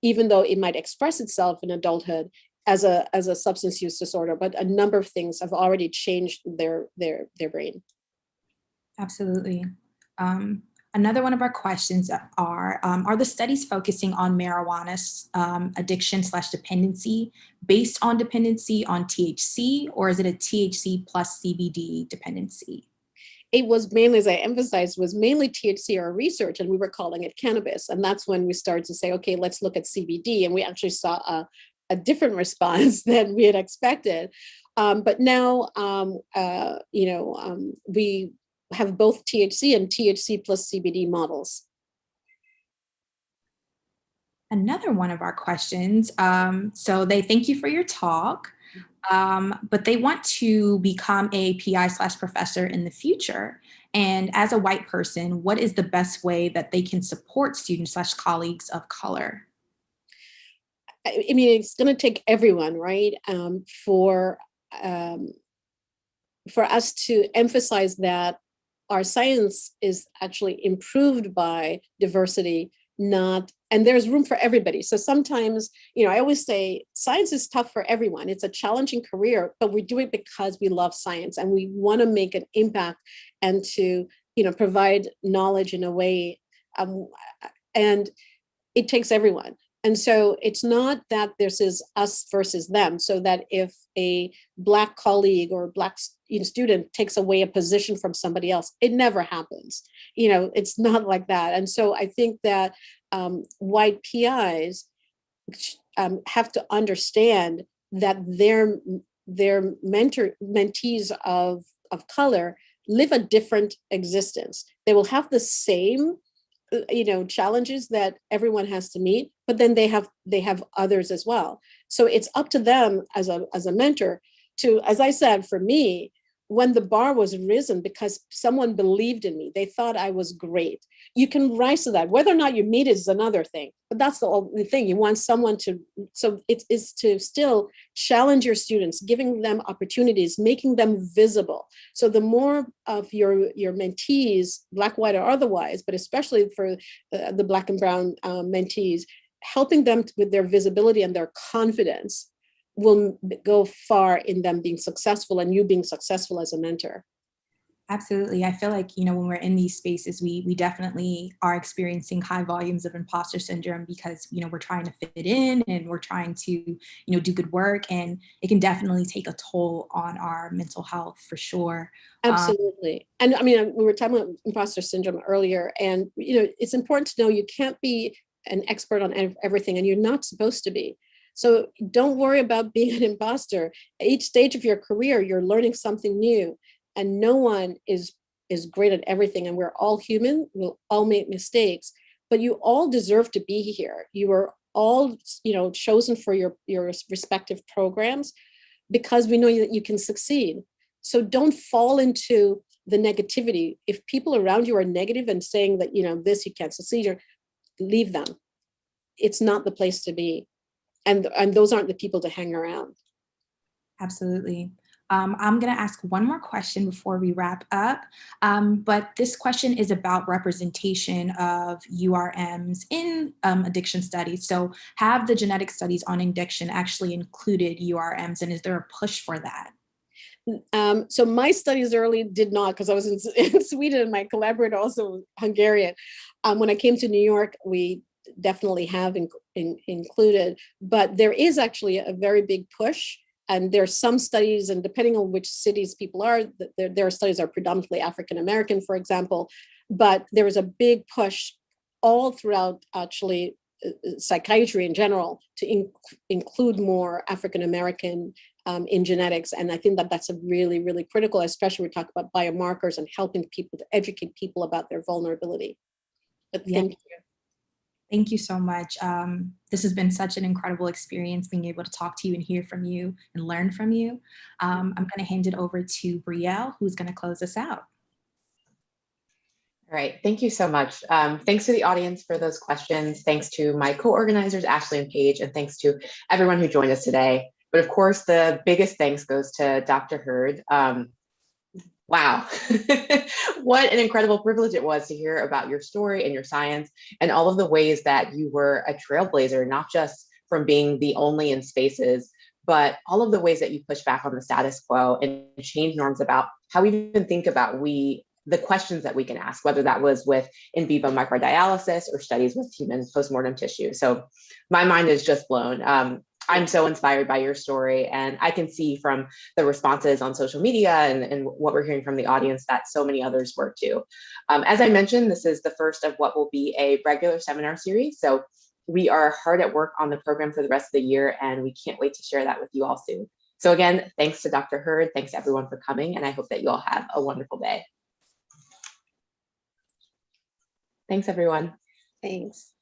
even though it might express itself in adulthood as a substance use disorder. But a number of things have already changed their brain. Absolutely. Another one of our questions are the studies focusing on marijuana addiction/dependency based on dependency on THC, or is it a THC plus CBD dependency? It was mainly, as I emphasized, was mainly THC or research, and we were calling it cannabis. And that's when we started to say, okay, let's look at CBD. And we actually saw a different response than we had expected. But now, we have both THC and THC plus CBD models. Another one of our questions. So they thank you for your talk, but they want to become a PI/professor in the future. And as a white person, what is the best way that they can support students/colleagues of color? I mean, it's going to take everyone, right? For us to emphasize that our science is actually improved by diversity, and there's room for everybody. So sometimes, I always say science is tough for everyone. It's a challenging career, but we do it because we love science and we want to make an impact and to, provide knowledge in a way. And it takes everyone. And so it's not that this is us versus them, so that if a Black colleague or Black student takes away a position from somebody else, it never happens. It's not like that. And so I think that white PIs have to understand that their mentees of color live a different existence. They will have the same challenges that everyone has to meet, but then they have others as well. So it's up to them as a mentor to, as I said, for me, when the bar was risen because someone believed in me, they thought I was great. You can rise to that. Whether or not you meet it is another thing, but that's the only thing. You want someone to, so it is to still challenge your students, giving them opportunities, making them visible. So the more of your mentees, Black, white, or otherwise, but especially for the Black and brown mentees, helping them with their visibility and their confidence will go far in them being successful and you being successful as a mentor. Absolutely. I feel like, when we're in these spaces, we definitely are experiencing high volumes of imposter syndrome because, we're trying to fit in and we're trying to, do good work, and it can definitely take a toll on our mental health for sure. Absolutely. And I mean, we were talking about imposter syndrome earlier, and, it's important to know you can't be an expert on everything, and you're not supposed to be. So don't worry about being an imposter. At each stage of your career, you're learning something new, and no one is great at everything. And we're all human. We'll all make mistakes, but you all deserve to be here. You are all, chosen for your respective programs because we know that you can succeed. So don't fall into the negativity. If people around you are negative and saying that, this, you can't succeed, leave them. It's not the place to be. And those aren't the people to hang around. Absolutely. I'm going to ask one more question before we wrap up. But this question is about representation of URMs in addiction studies. So have the genetic studies on addiction actually included URMs, and is there a push for that? So my studies early did not, because I was in Sweden and my collaborator also Hungarian. When I came to New York, we definitely have included, but there is actually a very big push. And there are some studies, and depending on which cities people are, their studies are predominantly African-American, for example, but there is a big push all throughout actually psychiatry in general to include more African-American in genetics. And I think that that's a really, really critical, especially when we talk about biomarkers and helping people to educate people about their vulnerability. But thank you. Thank you so much. This has been such an incredible experience being able to talk to you and hear from you and learn from you. I'm going to hand it over to Brielle, who's going to close us out. All right, thank you so much. Thanks to the audience for those questions. Thanks to my co-organizers, Ashley and Paige, and thanks to everyone who joined us today. But of course, the biggest thanks goes to Dr. Hurd. Wow, what an incredible privilege it was to hear about your story and your science and all of the ways that you were a trailblazer, not just from being the only in spaces, but all of the ways that you push back on the status quo and change norms about how we even think about the questions that we can ask, whether that was with in vivo microdialysis or studies with human postmortem tissue. So my mind is just blown. I'm so inspired by your story, and I can see from the responses on social media and what we're hearing from the audience that so many others were too. As I mentioned, this is the first of what will be a regular seminar series. So we are hard at work on the program for the rest of the year, and we can't wait to share that with you all soon. So again, thanks to Dr. Hurd, thanks to everyone for coming, and I hope that you all have a wonderful day. Thanks, everyone. Thanks.